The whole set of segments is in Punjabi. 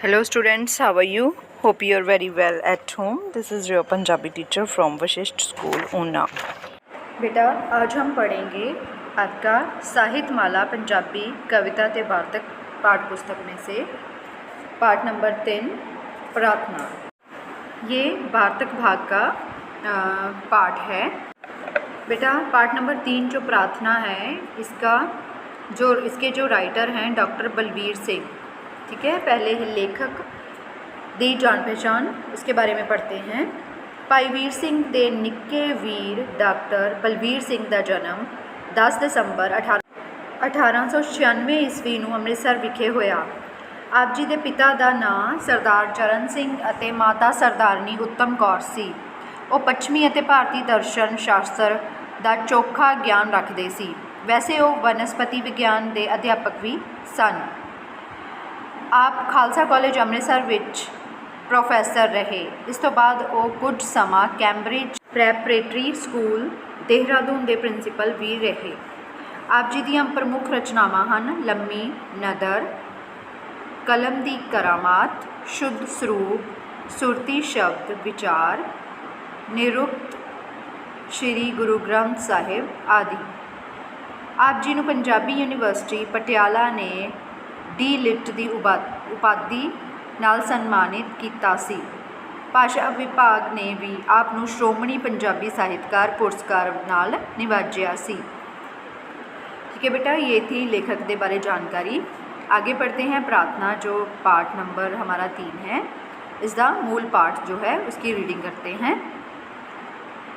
Hello students, how are you? Hope you are very well at home. This is your Punjabi teacher from Vashisht School, Una. बेटा आज हम पढ़ेंगे आपका साहित्य माला पंजाबी कविता ते वार्तक पाठ पुस्तक में से पाठ नंबर 3 प्रार्थना। ये वार्तक भाग का पाठ है। बेटा पाठ नंबर 3 जो प्रार्थना है इसके जो राइटर हैं डॉक्टर बलबीर सिंह, ठीक है। पहले ही लेखक दी जान पहचान इसके बारे में पढ़ते हैं। भाई वीर सिंह दे निक्के वीर डॉक्टर बलबीर सिंह का जन्म 10 दसंबर 1896 ईस्वी ਨੂੰ ਅੰਮ੍ਰਿਤਸਰ ਵਿਖੇ ਹੋਇਆ। ਆਪ ਜੀ ਦੇ ਪਿਤਾ ਦਾ ਨਾਂ ਸਰਦਾਰ ਚਰਨ ਸਿੰਘ ਅਤੇ ਮਾਤਾ ਸਰਦਾਰਨੀ ਉੱਤਮ ਕੌਰ ਸੀ। ਉਹ ਪੱਛਮੀ ਅਤੇ ਭਾਰਤੀ ਦਰਸ਼ਨ ਸ਼ਾਸਤਰ ਦਾ ਚੋਖਾ ਗਿਆਨ ਰੱਖਦੇ ਸੀ। ਵੈਸੇ ਉਹ ਵਨਸਪਤੀ ਵਿਗਿਆਨ ਦੇ ਅਧਿਆਪਕ ਵੀ ਸਨ। आप खालसा कॉलेज ਅੰਮ੍ਰਿਤਸਰ ਵਿੱਚ ਪ੍ਰੋਫੈਸਰ ਰਹੇ। ਇਸ ਤੋਂ ਬਾਅਦ ਉਹ ਕੁਝ ਸਮਾਂ ਕੈਂਬਰਿਜ ਪ੍ਰੈਪਰੇਟਰੀ ਸਕੂਲ ਦੇਹਰਾਦੂਨ ਦੇ ਪ੍ਰਿੰਸੀਪਲ ਵੀ ਰਹੇ। ਆਪ ਜੀ ਦੀਆਂ ਪ੍ਰਮੁੱਖ ਰਚਨਾਵਾਂ ਹਨ ਲੰਮੀ ਨਦਰ, ਕਲਮ ਦੀ ਕਰਾਮਾਤ, ਸ਼ੁੱਧ ਸਰੂਪ, ਸੁਰਤੀ ਸ਼ਬਦ ਵਿਚਾਰ, ਨਿਰੁਕਤ, ਸ਼੍ਰੀ ਗੁਰੂ ਗ੍ਰੰਥ ਸਾਹਿਬ ਆਦਿ। ਆਪ ਜੀ ਨੂੰ ਪੰਜਾਬੀ ਯੂਨੀਵਰਸਿਟੀ ਪਟਿਆਲਾ ਨੇ ਡੀ ਲਿਟ ਦੀ ਉਪਾਧੀ ਨਾਲ ਸਨਮਾਨਿਤ ਕੀਤਾ ਸੀ। ਭਾਸ਼ਾ ਵਿਭਾਗ ਨੇ ਵੀ ਆਪ ਨੂੰ ਸ਼੍ਰੋਮਣੀ ਪੰਜਾਬੀ ਸਾਹਿਤਕਾਰ ਪੁਰਸਕਾਰ ਨਾਲ ਨਿਵਾਜਿਆ ਸੀ। ठीक है बेटा, ये थी लेखक के बारे जानकारी। आगे पढ़ते हैं प्रार्थना, जो पाठ नंबर हमारा 3 है। इसका मूल पाठ जो है उसकी रीडिंग करते हैं।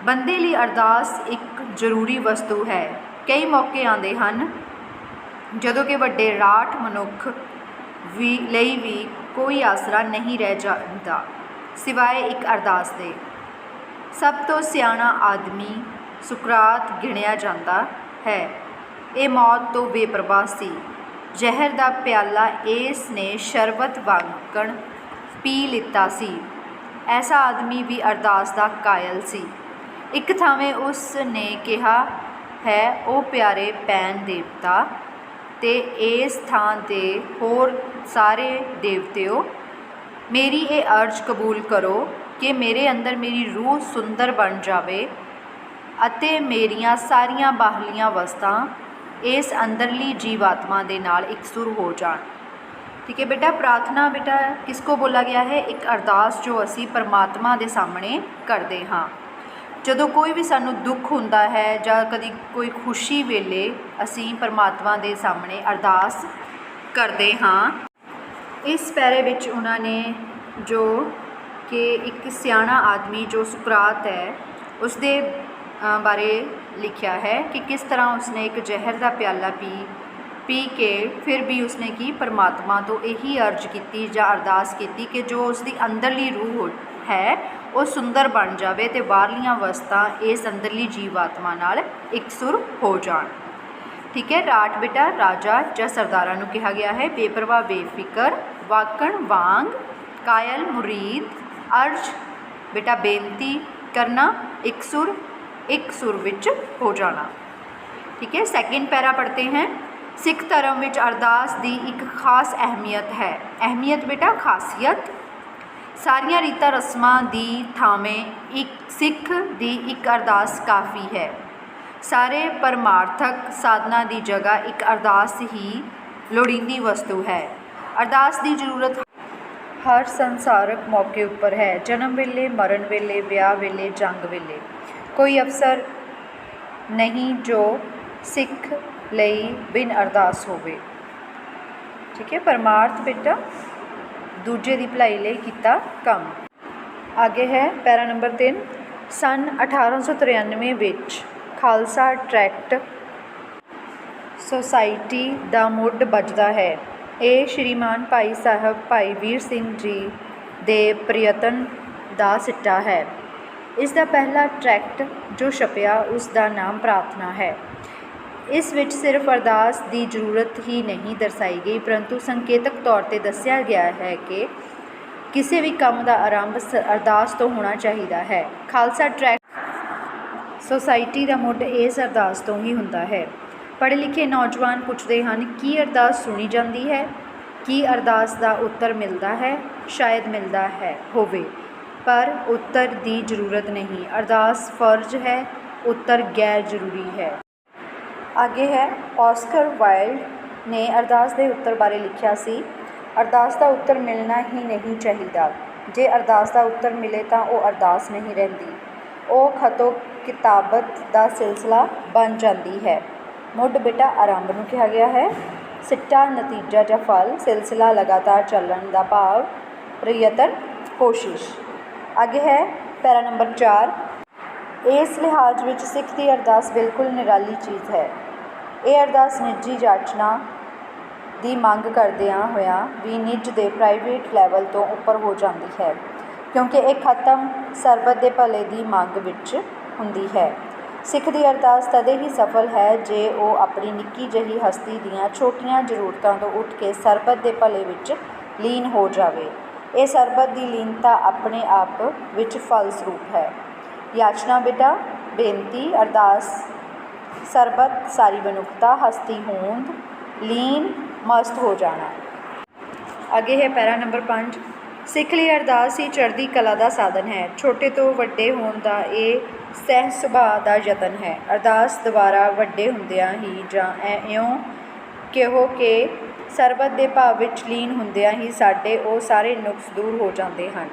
बंदे लिए अरदास एक जरूरी वस्तु है। कई मौके आते हैं ਜਦੋਂ ਕਿ ਵੱਡੇ ਰਾਠ ਮਨੁੱਖ ਲਈ ਵੀ ਕੋਈ ਆਸਰਾ ਨਹੀਂ ਰਹਿ ਜਾਂਦਾ ਸਿਵਾਏ ਇੱਕ ਅਰਦਾਸ ਦੇ। ਸਭ ਤੋਂ ਸਿਆਣਾ ਆਦਮੀ ਸੁਕਰਾਤ ਗਿਣਿਆ ਜਾਂਦਾ ਹੈ। ਇਹ ਮੌਤ ਤੋਂ ਬੇਪਰਵਾਹ ਸੀ। ਜ਼ਹਿਰ ਦਾ ਪਿਆਲਾ ਇਸ ਨੇ ਸ਼ਰਬਤ ਵਾਂਗਣ ਪੀ ਲਿੱਤਾ ਸੀ। ਐਸਾ ਆਦਮੀ ਵੀ ਅਰਦਾਸ ਦਾ ਕਾਇਲ ਸੀ। ਇੱਕ ਥਾਵੇਂ ਉਸ ਨੇ ਕਿਹਾ ਹੈ, ਉਹ ਪਿਆਰੇ ਪੈਨ ਦੇਵਤਾ ਤੇ ਇਸ ਥਾਂ 'ਤੇ ਹੋਰ ਸਾਰੇ ਦੇਵਤਿਓ, ਮੇਰੀ ਇਹ ਅਰਜ਼ ਕਬੂਲ ਕਰੋ ਕਿ ਮੇਰੇ ਅੰਦਰ ਮੇਰੀ ਰੂਹ ਸੁੰਦਰ ਬਣ ਜਾਵੇ ਅਤੇ ਮੇਰੀਆਂ ਸਾਰੀਆਂ ਬਾਹਰਲੀਆਂ ਵਸਤਾਂ ਇਸ ਅੰਦਰਲੀ ਜੀਵਾਤਮਾ ਦੇ ਨਾਲ ਇਕਸੁਰ ਹੋ ਜਾਣ। ਠੀਕ ਹੈ ਬੇਟਾ। ਪ੍ਰਾਰਥਨਾ ਬੇਟਾ ਕਿਸ ਕੋ ਬੋਲਾ ਗਿਆ ਹੈ? ਇੱਕ ਅਰਦਾਸ ਜੋ ਅਸੀਂ ਪਰਮਾਤਮਾ ਦੇ ਸਾਹਮਣੇ ਕਰਦੇ ਹਾਂ। ਜਦੋਂ ਕੋਈ ਵੀ ਸਾਨੂੰ ਦੁੱਖ ਹੁੰਦਾ ਹੈ ਜਾਂ ਕਦੀ ਕੋਈ ਖੁਸ਼ੀ ਵੇਲੇ ਅਸੀਂ ਪਰਮਾਤਮਾ ਦੇ ਸਾਹਮਣੇ ਅਰਦਾਸ ਕਰਦੇ ਹਾਂ। ਇਸ ਪੈਰੇ ਵਿੱਚ ਉਹਨਾਂ ਨੇ ਜੋ ਕਿ ਇੱਕ ਸਿਆਣਾ ਆਦਮੀ ਜੋ ਸੁਕਰਾਤ ਹੈ ਉਸਦੇ ਬਾਰੇ ਲਿਖਿਆ ਹੈ ਕਿ ਕਿਸ ਤਰ੍ਹਾਂ ਉਸਨੇ ਇੱਕ ਜ਼ਹਿਰ ਦਾ ਪਿਆਲਾ ਪੀ ਕੇ ਫਿਰ ਵੀ ਉਸਨੇ ਕੀ ਪਰਮਾਤਮਾ ਤੋਂ ਇਹੀ ਅਰਜ਼ ਕੀਤੀ ਜਾਂ ਅਰਦਾਸ ਕੀਤੀ ਕਿ ਜੋ ਉਸਦੀ ਅੰਦਰਲੀ ਰੂਹ ਹੈ ਉਹ ਸੁੰਦਰ ਬਣ ਜਾਵੇ ਅਤੇ ਬਾਹਰਲੀਆਂ ਵਸਤਾਂ ਇਸ ਅੰਦਰਲੀ ਜੀਵਾਤਮਾ ਨਾਲ ਇਕਸੁਰ ਹੋ ਜਾਣ। ਠੀਕ ਹੈ। ਰਾਠ ਬੇਟਾ ਰਾਜਾ ਜਾਂ ਸਰਦਾਰਾਂ ਨੂੰ ਕਿਹਾ ਗਿਆ ਹੈ। ਬੇਪਰਵਾਹ ਬੇਫਿਕਰ, ਵਾਕਣ ਵਾਂਗ, ਕਾਇਲ ਮੁਰੀਦ, ਅਰਜ਼ ਬੇਟਾ ਬੇਨਤੀ ਕਰਨਾ, ਇੱਕ ਸੁਰ ਵਿੱਚ ਹੋ ਜਾਣਾ। ਠੀਕ ਹੈ। ਸੈਕਿੰਡ ਪੈਰਾ ਪੜ੍ਹਤੇ हैं। ਸਿੱਖ ਧਰਮ ਵਿੱਚ ਅਰਦਾਸ ਦੀ ਇੱਕ ਖਾਸ ਅਹਿਮੀਅਤ ਹੈ। ਅਹਿਮੀਅਤ ਬੇਟਾ ਖਾਸੀਅਤ। ਸਾਰੀਆਂ ਰੀਤਾਂ ਰਸਮਾਂ ਦੀ ਥਾਵੇਂ ਇੱਕ ਸਿੱਖ ਦੀ ਇੱਕ ਅਰਦਾਸ ਕਾਫੀ ਹੈ। ਸਾਰੇ ਪਰਮਾਰਥਕ ਸਾਧਨਾ ਦੀ ਜਗ੍ਹਾ ਇੱਕ ਅਰਦਾਸ ਹੀ ਲੋੜੀਂਦੀ ਵਸਤੂ ਹੈ। ਅਰਦਾਸ ਦੀ ਜ਼ਰੂਰਤ ਹਰ ਸੰਸਾਰਕ ਮੌਕੇ ਉੱਪਰ ਹੈ। ਜਨਮ ਵੇਲੇ, ਮਰਨ ਵੇਲੇ, ਵਿਆਹ ਵੇਲੇ, ਜੰਗ ਵੇਲੇ। ਕੋਈ ਅਵਸਰ ਨਹੀਂ ਜੋ ਸਿੱਖ ਲਈ ਬਿਨ ਅਰਦਾਸ ਹੋਵੇ। ਠੀਕ ਹੈ। ਪਰਮਾਰਥ ਬੇਟਾ ਦੂਜੇ ਦੀ ਭਲਾਈ ਲਈ ਕੀਤਾ ਕੰਮ। ਅੱਗੇ ਹੈ ਪੈਰਾ ਨੰਬਰ 3। ਸੰਨ 1893 ਵਿੱਚ ਖਾਲਸਾ ਟਰੈਕਟ ਸੁਸਾਇਟੀ ਦਾ ਮੁੱਢ ਵੱਜਦਾ ਹੈ। ਇਹ ਸ਼੍ਰੀਮਾਨ ਭਾਈ ਸਾਹਿਬ ਭਾਈ ਵੀਰ ਸਿੰਘ ਜੀ ਦੇ ਪ੍ਰਯਤਨ ਦਾ ਸਿੱਟਾ ਹੈ। ਇਸ ਦਾ ਪਹਿਲਾ ਟਰੈਕਟ ਜੋ ਛਪਿਆ ਉਸ ਦਾ ਨਾਮ ਪ੍ਰਾਰਥਨਾ ਹੈ। ਇਸ ਵਿੱਚ ਸਿਰਫ ਅਰਦਾਸ ਦੀ ਜ਼ਰੂਰਤ ਹੀ ਨਹੀਂ ਦਰਸਾਈ ਗਈ ਪਰੰਤੂ ਸੰਕੇਤਕ ਤੌਰ 'ਤੇ ਦੱਸਿਆ ਗਿਆ ਹੈ ਕਿ ਕਿਸੇ ਵੀ ਕੰਮ ਦਾ ਆਰੰਭ ਅਰਦਾਸ ਤੋਂ ਹੋਣਾ ਚਾਹੀਦਾ ਹੈ। ਖਾਲਸਾ ਟਰੈਕਟ ਸੁਸਾਇਟੀ ਦਾ ਮੁੱਢ ਇਸ ਅਰਦਾਸ ਤੋਂ ਹੀ ਹੁੰਦਾ ਹੈ। ਪੜ੍ਹੇ ਲਿਖੇ ਨੌਜਵਾਨ ਪੁੱਛਦੇ ਹਨ ਕੀ ਅਰਦਾਸ ਸੁਣੀ ਜਾਂਦੀ ਹੈ? ਕੀ ਅਰਦਾਸ ਦਾ ਉੱਤਰ ਮਿਲਦਾ ਹੈ? ਸ਼ਾਇਦ ਮਿਲਦਾ ਹੈ ਹੋਵੇ, ਪਰ ਉੱਤਰ ਦੀ ਜ਼ਰੂਰਤ ਨਹੀਂ। ਅਰਦਾਸ ਫਰਜ਼ ਹੈ, ਉੱਤਰ ਗੈਰ ਜ਼ਰੂਰੀ ਹੈ। ਅੱਗੇ ਹੈ, ਆਸਕਰ ਵਾਈਲਡ ਨੇ ਅਰਦਾਸ ਦੇ ਉੱਤਰ ਬਾਰੇ ਲਿਖਿਆ ਸੀ, ਅਰਦਾਸ ਦਾ ਉੱਤਰ ਮਿਲਣਾ ਹੀ ਨਹੀਂ ਚਾਹੀਦਾ। ਜੇ ਅਰਦਾਸ ਦਾ ਉੱਤਰ ਮਿਲੇ ਤਾਂ ਉਹ ਅਰਦਾਸ ਨਹੀਂ ਰਹਿੰਦੀ, ਉਹ ਖਤੋ ਕਿਤਾਬਤ ਦਾ ਸਿਲਸਿਲਾ ਬਣ ਜਾਂਦੀ ਹੈ। ਮੁੱਢ ਬੇਟਾ ਆਰੰਭ ਨੂੰ ਕਿਹਾ ਗਿਆ ਹੈ, ਸਿੱਟਾ ਨਤੀਜਾ ਜਾਂ ਫਲ, ਸਿਲਸਿਲਾ ਲਗਾਤਾਰ ਚੱਲਣ ਦਾ ਭਾਵ, ਪ੍ਰਯਤਨ ਕੋਸ਼ਿਸ਼। ਅੱਗੇ ਹੈ ਪੈਰਾ ਨੰਬਰ 4। ਇਸ ਲਿਹਾਜ਼ ਵਿੱਚ ਸਿੱਖ ਦੀ ਅਰਦਾਸ ਬਿਲਕੁਲ ਨਿਰਾਲੀ ਚੀਜ਼ ਹੈ। ਇਹ ਅਰਦਾਸ ਨਿੱਜੀ ਜਾਚਨਾ ਦੀ ਮੰਗ ਕਰਦਿਆਂ ਹੋਇਆਂ ਵੀ ਨਿੱਜ ਦੇ ਪ੍ਰਾਈਵੇਟ ਲੈਵਲ ਤੋਂ ਉੱਪਰ ਹੋ ਜਾਂਦੀ ਹੈ, ਕਿਉਂਕਿ ਇਹ ਖਤਮ ਸਰਬਤ ਦੇ ਭਲੇ ਦੀ ਮੰਗ ਵਿੱਚ ਹੁੰਦੀ ਹੈ। ਸਿੱਖ ਦੀ ਅਰਦਾਸ ਤਦੇ ਹੀ ਸਫਲ ਹੈ ਜੇ ਉਹ ਆਪਣੀ ਨਿੱਕੀ ਜਿਹੀ ਹਸਤੀ ਦੀਆਂ ਛੋਟੀਆਂ ਜ਼ਰੂਰਤਾਂ ਤੋਂ ਉੱਠ ਕੇ ਸਰਬਤ ਦੇ ਭਲੇ ਵਿੱਚ ਲੀਨ ਹੋ ਜਾਵੇ। ਇਹ ਸਰਬਤ ਦੀ ਲੀਨਤਾ ਆਪਣੇ ਆਪ ਵਿੱਚ ਫਲ ਸਰੂਪ ਹੈ। ਯਾਚਨਾ ਬੇਟਾ, ਬੇਨਤੀ, ਅਰਦਾਸ, ਸਰਬਤ, ਸਾਰੀ ਮਨੁੱਖਤਾ, ਹਸਤੀ ਹੋਂਦ, ਲੀਨ, ਮਸਤ ਹੋ ਜਾਣਾ। ਅੱਗੇ ਹੈ ਪੈਰਾ ਨੰਬਰ 5। ਸਿੱਖ ਲਈ ਅਰਦਾਸ ਹੀ ਚੜ੍ਹਦੀ ਕਲਾ ਦਾ ਸਾਧਨ ਹੈ। ਛੋਟੇ ਤੋਂ ਵੱਡੇ ਹੋਣ ਦਾ ਇਹ ਸਹਿ ਸੁਭਾਅ ਦਾ ਯਤਨ ਹੈ। ਅਰਦਾਸ ਦੁਆਰਾ ਵੱਡੇ ਹੁੰਦਿਆਂ ਹੀ ਜਾਂ ਇਉਂ ਕਹੋ ਕਿ ਸਰਬਤ ਦੇ ਭਾਵ ਵਿੱਚ ਲੀਨ ਹੁੰਦਿਆਂ ਹੀ ਸਾਡੇ ਉਹ ਸਾਰੇ ਨੁਕਸ ਦੂਰ ਹੋ ਜਾਂਦੇ ਹਨ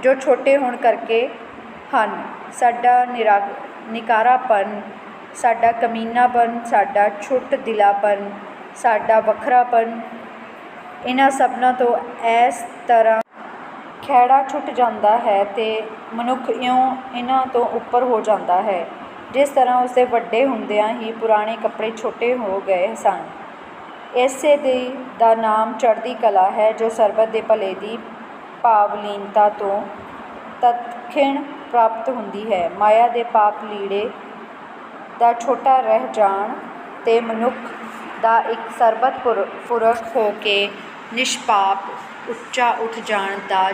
ਜੋ ਛੋਟੇ ਹੋਣ ਕਰਕੇ ਹਨ। ਸਾਡਾ ਨਿਕਾਰਾਪਨ, ਸਾਡਾ ਕਮੀਨਾਪਨ, ਸਾਡਾ ਛੁੱਟ ਦਿਲਾਪਨ, ਸਾਡਾ ਵੱਖਰਾਪਨ, ਇਹਨਾਂ ਸਭਨਾਂ ਤੋਂ ਇਸ ਤਰ੍ਹਾਂ ਖਹਿੜਾ ਛੁੱਟ ਜਾਂਦਾ ਹੈ ਅਤੇ ਮਨੁੱਖ ਇਉਂ ਇਹਨਾਂ ਤੋਂ ਉੱਪਰ ਹੋ ਜਾਂਦਾ ਹੈ ਜਿਸ ਤਰ੍ਹਾਂ ਉਸਦੇ ਵੱਡੇ ਹੁੰਦਿਆਂ ਹੀ ਪੁਰਾਣੇ ਕੱਪੜੇ ਛੋਟੇ ਹੋ ਗਏ ਸਨ। ਇਸੇ ਦਾ ਨਾਮ ਚੜ੍ਹਦੀ ਕਲਾ ਹੈ ਜੋ ਸਰਬਤ ਦੇ ਭਲੇ ਦੀ ਭਾਵਲੀਨਤਾ ਤੋਂ ਤਤਖਿਣ ਪ੍ਰਾਪਤ ਹੁੰਦੀ ਹੈ। ਮਾਇਆ ਦੇ ਪਾਪ ਲੀੜੇ ਦਾ ਛੋਟਾ ਰਹਿ ਜਾਣ ਅਤੇ ਮਨੁੱਖ ਦਾ ਇੱਕ ਸਰਬਤ ਪੁਰਖ ਹੋ ਕੇ ਨਿਸ਼ਪਾਪ ਉੱਚਾ ਉੱਠ ਜਾਣ ਦਾ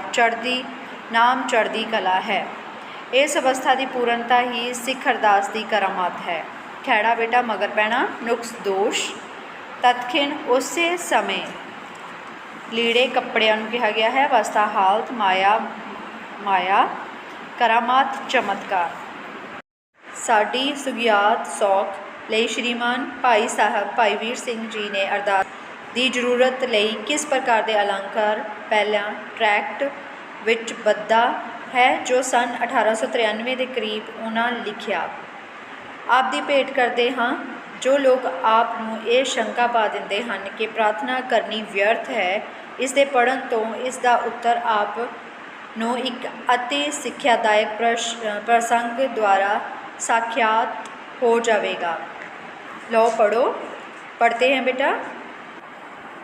ਨਾਮ ਚੜ੍ਹਦੀ ਕਲਾ ਹੈ। ਇਸ ਅਵਸਥਾ ਦੀ ਪੂਰਨਤਾ ਹੀ ਸਿੱਖ ਅਰਦਾਸ ਦੀ ਕਰਾਮਾਤ ਹੈ। ਖਹਿੜਾ ਬੇਟਾ ਮਗਰ ਪੈਣਾ, ਨੁਕਸ ਦੋਸ਼, ਤਤਖਿਣ ਉਸੇ ਸਮੇਂ, ਲੀੜੇ ਕੱਪੜਿਆਂ ਨੂੰ ਕਿਹਾ ਗਿਆ ਹੈ, ਅਵਸਥਾ ਹਾਲਤ, ਮਾਇਆ, ਕਰਾਮਾਤ, ਚਮਤਕਾਰ। ਸਾਡੀ ਸੁਗਿਆਤ ਸੌਖ ਲਈ ਸ਼੍ਰੀਮਾਨ ਭਾਈ ਸਾਹਿਬ ਭਾਈ ਵੀਰ ਸਿੰਘ ਜੀ ਨੇ ਅਰਦਾਸ ਦੀ ਜ਼ਰੂਰਤ ਲਈ ਕਿਸ ਪ੍ਰਕਾਰ ਦੇ ਅਲੰਕਾਰ ਪਹਿਲਾਂ ਟਰੈਕਟ ਵਿੱਚ ਬੱਧਾ ਹੈ ਜੋ ਸੰਨ 1893 ਦੇ ਕਰੀਬ ਉਹਨਾਂ ਲਿਖਿਆ। ਆਪ ਦੀ ਭੇਟ ਕਰਦੇ ਹਾਂ। ਜੋ ਲੋਕ ਆਪ ਨੂੰ ਇਹ ਸ਼ੰਕਾ ਪਾ ਦਿੰਦੇ ਹਨ ਕਿ ਪ੍ਰਾਰਥਨਾ ਕਰਨੀ ਵਿਅਰਥ ਹੈ, ਇਸ ਦੇ ਪੜ੍ਹਨ ਤੋਂ ਇਸ ਦਾ ਉੱਤਰ ਆਪ ਨੂੰ ਇੱਕ ਅਤੀ ਸਿੱਖਿਆਦਾਇਕ ਪ੍ਰਸੰਗ ਦੁਆਰਾ ਸਾਖਿਆਤ ਹੋ ਜਾਵੇਗਾ। ਲਓ ਪੜ੍ਹੋ। ਪੜ੍ਹते हैं बेटा।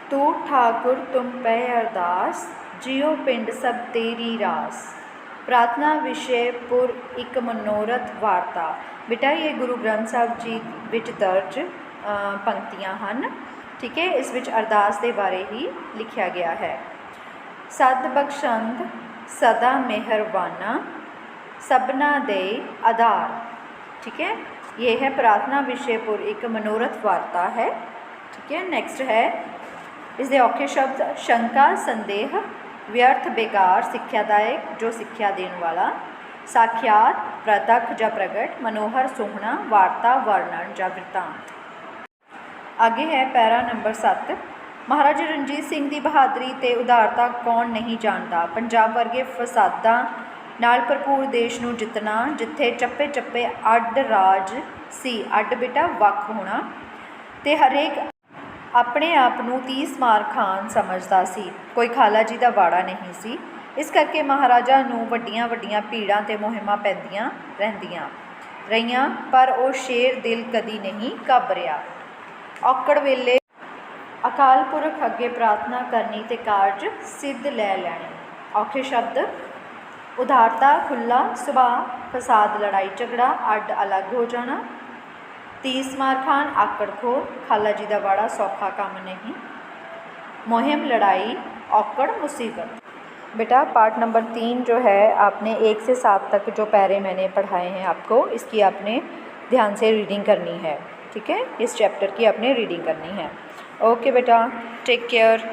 तू ठाकुर तुम पै अरदास, जियो पिंड सब तेरी रास। प्रार्थना विषय पुर एक मनोरथ वार्ता। बेटा ये गुरु ग्रंथ साहब जी विच दर्ज पंक्तियां हैं, ठीक है। इस विच अरदास के बारे ही लिखा गया है। सद बख्शंद सदा मेहरबाना, सबना दे आधार, ठीक है। ये है प्रार्थना विषय पुर एक मनोरथ वार्ता है, ठीक है। नेक्स्ट है इसके औखे शब्द, शंका संदेह, व्यर्थ बेकार, सिक्ख्यादायक जो सिक्ख्या देने वाला, साख्यात प्रतख या प्रगट, मनोहर सोहना, वार्ता वर्णन या वृतांत। आगे है पैरा नंबर 7। महाराजा रणजीत सिंह की बहादरी ते उदारता कौन नहीं जानता। पंजाब वर्गे फसादां नाल भरपूर देश नूं जितना, जिथे चप्पे चप्पे अड राज सी, अड बेटा वख होना, ते हरेक अपने आप ਨੂੰ 30 ਮਾਰ ਖਾਨ ਸਮਝਦਾ ਸੀ। ਕੋਈ ਖਾਲਾ ਜੀ ਦਾ ਵਾੜਾ ਨਹੀਂ ਸੀ। ਇਸ ਕਰਕੇ ਮਹਾਰਾਜਾ ਨੂੰ ਵੱਡੀਆਂ ਵੱਡੀਆਂ ਭੀੜਾਂ ਅਤੇ ਮੁਹਿੰਮਾਂ ਪੈਂਦੀਆਂ ਰਹਿੰਦੀਆਂ ਰਹੀਆਂ, ਪਰ ਉਹ ਸ਼ੇਰ ਦਿਲ ਕਦੀ ਨਹੀਂ ਘਬਰਿਆ। ਔਕੜ ਵੇਲੇ ਅਕਾਲ ਪੁਰਖ ਅੱਗੇ ਪ੍ਰਾਰਥਨਾ ਕਰਨੀ ਅਤੇ ਕਾਰਜ ਸਿੱਧ ਲੈ ਲੈਣੇ। ਔਖੇ ਸ਼ਬਦ, ਉਦਾਰਤਾ, ਖੁੱਲ੍ਹਾ ਸੁਭਾਅ, ਫਸਾਦ, ਲੜਾਈ ਝਗੜਾ, ਅੱਡ ਅਲੱਗ ਹੋ ਜਾਣਾ, 30 मार खान, आकड़ खोर, खाला जी का वाड़ा सौखा काम नहीं, मुहिम, लड़ाई, औकड़, मुसीबत। बेटा पार्ट नंबर 3 जो है आपने 1 से 7 तक जो पैरे मैंने पढ़ाए हैं आपको, इसकी आपने ध्यान से रीडिंग करनी है, ठीक है। इस चैप्टर की आपने रीडिंग करनी है। ओके बेटा, टेक केयर।